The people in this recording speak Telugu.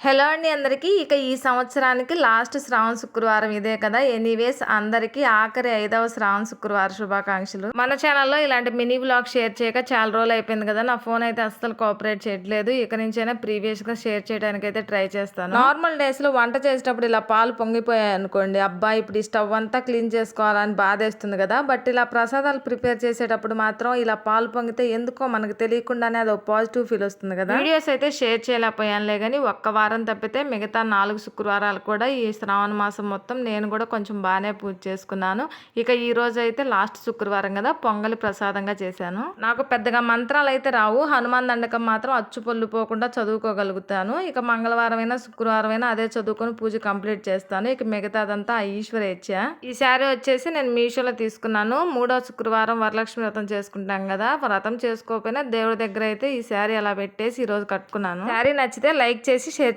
హలో అండి అందరికీ. ఇక ఈ సంవత్సరానికి లాస్ట్ శ్రావణ శుక్రవారం ఇదే కదా! ఎనీవేస్ అందరికీ ఆఖరి 5వ శ్రావణ శుక్రవార శుభాకాంక్షలు. మన ఛానల్‌లో ఇలాంటి మినీ వ్లాగ్ షేర్ చేయక చాలా రోజులయిపోయింది కదా! నా ఫోన్ అయితే అస్సలు కోఆపరేట్ చేయట్లేదు. ఇక నుంచైనా ప్రీవియస్‌గా షేర్ చేయడానికైతే ట్రై చేస్తాను. నార్మల్ డేస్‌లో వంట చేసేటప్పుడు ఇలా పాలు పొంగిపోయాయనుకోండి, అబ్బా! ఇప్పుడు ఈ స్టవ్ అంతా క్లీన్ చేసుకోవాలని బాధేస్తుంది కదా! బట్ ఇలా ప్రసాదాలు ప్రిపేర్ చేసేటప్పుడు మాత్రం ఇలా పాలు పొంగితే ఎందుకో మనకు తెలియకుండానే అదొక పాజిటివ్ ఫీల్ వస్తుంది కదా! వీడియోస్ అయితే షేర్ చేయలేకపోయానులే గానీ ఒక్క వారం తప్పితే మిగతా 4 శుక్రవారాలు కూడా ఈ శ్రావణ మాసం మొత్తం నేను కూడా కొంచెం బాగానే పూజ చేసుకున్నాను. ఇక ఈ రోజు అయితే లాస్ట్ శుక్రవారం కదా, పొంగలి ప్రసాదంగా చేశాను. నాకు పెద్దగా మంత్రాలు అయితే రావు. హనుమాన్ దండకం మాత్రం అచ్చు పొల్లు పోకుండా చదువుకోగలుగుతాను. ఇక మంగళవారం అయినా శుక్రవారం అయినా అదే చదువుకొని పూజ కంప్లీట్ చేస్తాను. ఇక మిగతాదంతా ఆ ఈశ్వరేచ్ఛ. ఈ శారీ వచ్చేసి నేను మీషోలో తీసుకున్నాను. 3వ శుక్రవారం వరలక్ష్మి వ్రతం చేసుకుంటాం కదా, వ్రతం చేసుకోకపోయినా దేవుడి దగ్గర అయితే ఈ శారీ అలా పెట్టేసి ఈ రోజు కట్టుకున్నాను. శారీ నచ్చితే లైక్ చేసి షేర్